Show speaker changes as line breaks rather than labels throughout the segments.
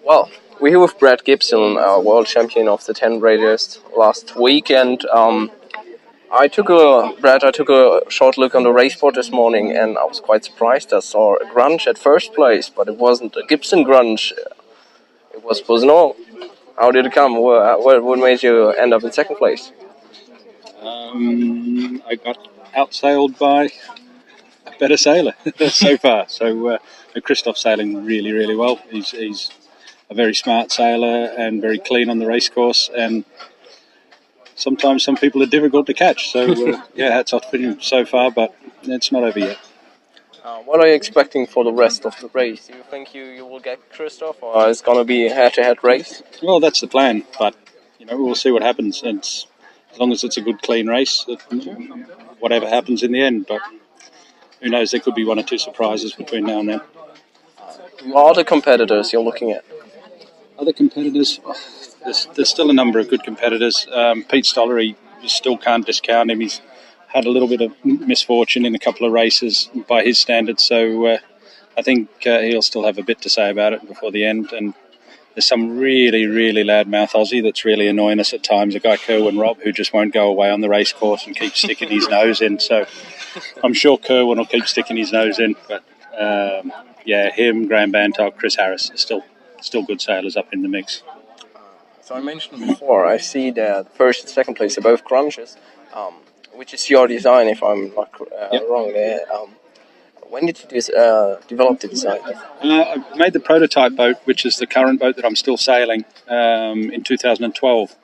Well, we're here with Brad Gibson, world champion of the 10 radius last week, and I took a short look on the race board this morning, and I was quite surprised. I saw a grunge at first place, but it wasn't a Gibson grunge. It was Poznol. How did it come? What made you end up in second place?
I got outsailed by a better sailor so far. So Christoph's sailing really, really well. He's a very smart sailor and very clean on the race course. And sometimes some people are difficult to catch. So hats off to him so far, but it's not over yet.
What are you expecting for the rest of the race? Do you think you will get Christoph, or it's going to be a head-to-head race?
Well, that's the plan, but we'll see what happens. As long as it's a good, clean race, whatever happens in the end. But who knows? There could be one or two surprises between now and then.
Who are the competitors you're looking at?
Other competitors, there's still a number of good competitors. Pete Stollery, you still can't discount him. He's had a little bit of misfortune in a couple of races by his standards, so I think he'll still have a bit to say about it before the end. And there's some really, really loudmouth Aussie that's really annoying us at times, a guy Kerwin Robb, who just won't go away on the race course and keeps sticking his nose in. So I'm sure Kerwin will keep sticking his nose in, but him, Graham Bantock, Chris Harris are still good sailors up in the mix.
So I mentioned before, I see that first and second place are both grunges, which is your design, if I'm not wrong there. When did you develop the design?
I made the prototype boat, which is the current boat that I'm still sailing, in 2012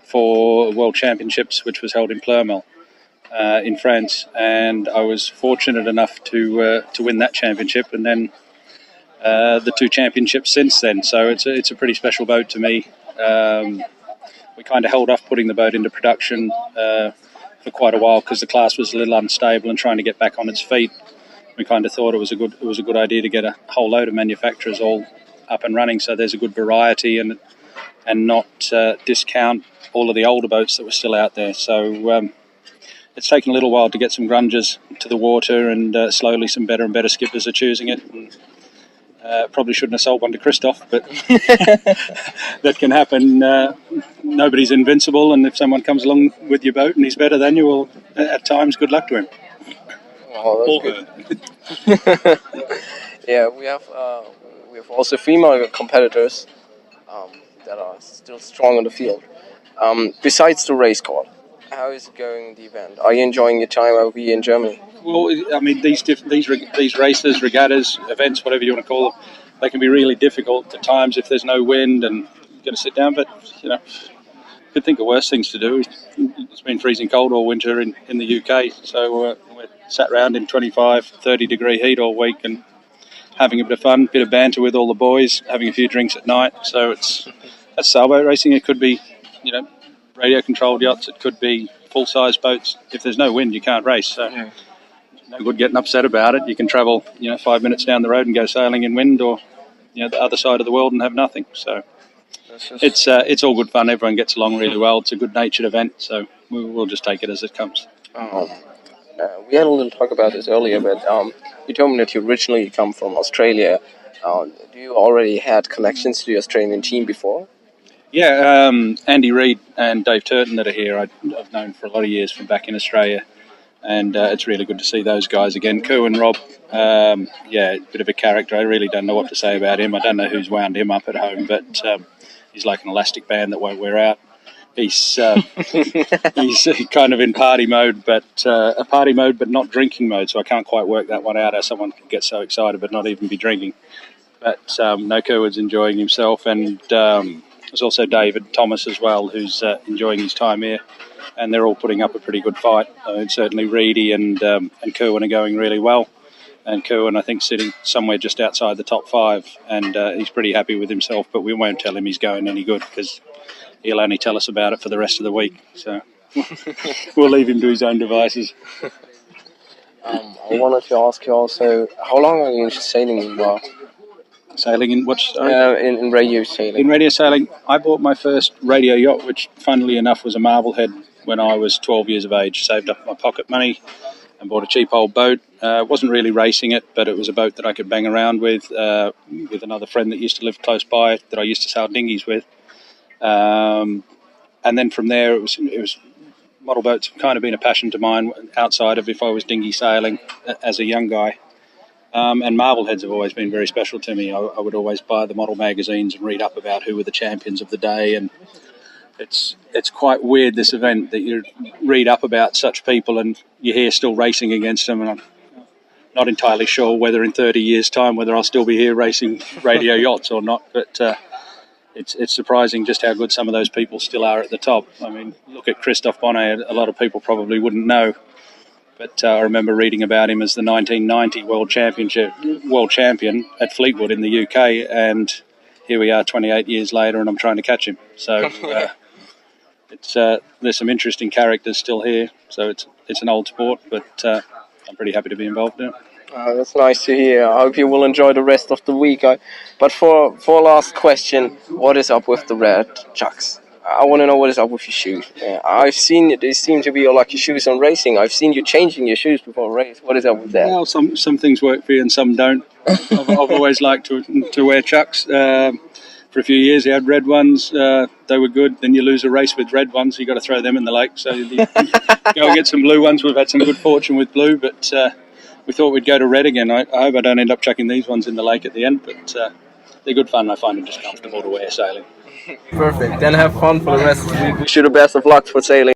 for World Championships, which was held in Ploermel in France. And I was fortunate enough to win that championship, and then the two championships since then. So it's a pretty special boat to me. We kind of held off putting the boat into production for quite a while because the class was a little unstable and trying to get back on its feet. We kind of thought it was a good idea to get a whole load of manufacturers all up and running, so there's a good variety and not discount all of the older boats that were still out there. So it's taken a little while to get some grungers to the water, and slowly some better and better skippers are choosing it. And, probably shouldn't have sold one to Christoph, but that can happen. Nobody's invincible, and if someone comes along with your boat and he's better than you, well, at times, good luck to him.
Oh, that's good. Yeah, we have also female competitors that are still strong on the field. Besides the race course, how is it going in the event? Are you enjoying your time over here in Germany?
Well, I mean, these races, regattas, events, whatever you want to call them, they can be really difficult at times if there's no wind and you've got to sit down. But could think of worse things to do. It's been freezing cold all winter in the UK, so we're sat around in 25, 30 degree heat all week and having a bit of fun, a bit of banter with all the boys, having a few drinks at night. So that's sailboat racing. It could be, radio controlled yachts. It could be full size boats. If there's no wind, you can't race. So no good getting upset about it. You can travel 5 minutes down the road and go sailing in wind, or the other side of the world and have nothing. So it's all good fun. Everyone gets along really well. It's a good natured event, so we'll just take it as it comes.
We had a little talk about this earlier, but you told me that you originally come from Australia. Do you already had connections to the Australian team before?
Yeah, Andy Reid and Dave Turton that are here, I've known for a lot of years from back in Australia, and it's really good to see those guys again. Kerwin Robb, a bit of a character. I really don't know what to say about him. I don't know who's wound him up at home, but he's like an elastic band that won't wear out. He's kind of in party mode, but not drinking mode. So I can't quite work that one out. How someone can get so excited but not even be drinking. But Kerwin's enjoying himself, and there's also David Thomas as well, who's enjoying his time here, and they're all putting up a pretty good fight. Certainly Reedy and Kerwin are going really well, and Kerwin, I think, sitting somewhere just outside the top 5, and he's pretty happy with himself, but we won't tell him he's going any good because he'll only tell us about it for the rest of the week. So we'll leave him to his own devices.
I wanted to ask you also, how long are you sailing in Wow?
Sailing in what?
In radio sailing.
In radio sailing, I bought my first radio yacht, which funnily enough was a Marblehead when I was 12 years of age. Saved up my pocket money and bought a cheap old boat. Wasn't really racing it, but it was a boat that I could bang around with another friend that used to live close by that I used to sail dinghies with. And then from there, it was model boats have kind of been a passion to mine outside of if I was dinghy sailing as a young guy. And Marbleheads have always been very special to me. I would always buy the model magazines and read up about who were the champions of the day. And it's quite weird, this event, that you read up about such people and you're here still racing against them. And I'm not entirely sure whether in 30 years' time whether I'll still be here racing radio yachts or not. But it's surprising just how good some of those people still are at the top. I mean, look at Christophe Bonnet. A lot of people probably wouldn't know. But I remember reading about him as the 1990 world champion at Fleetwood in the UK, and here we are 28 years later, and I'm trying to catch him. So there's some interesting characters still here. So it's an old sport, but I'm pretty happy to be involved in it.
That's nice to hear. I hope you will enjoy the rest of the week. But for last question, what is up with the red chucks? I want to know what is up with your shoes. I've seen they seem to be your lucky shoes on racing. I've seen you changing your shoes before a race. What is up with that?
Well, some things work for you and some don't. I've always liked to wear chucks. For a few years, you had red ones. They were good. Then you lose a race with red ones. You got to throw them in the lake. So you go and get some blue ones. We've had some good fortune with blue, but we thought we'd go to red again. I hope I don't end up chucking these ones in the lake at the end, but they're good fun. I find them just comfortable to wear sailing.
Perfect. Then have fun for the rest of the week. Wish you the best of luck for sailing.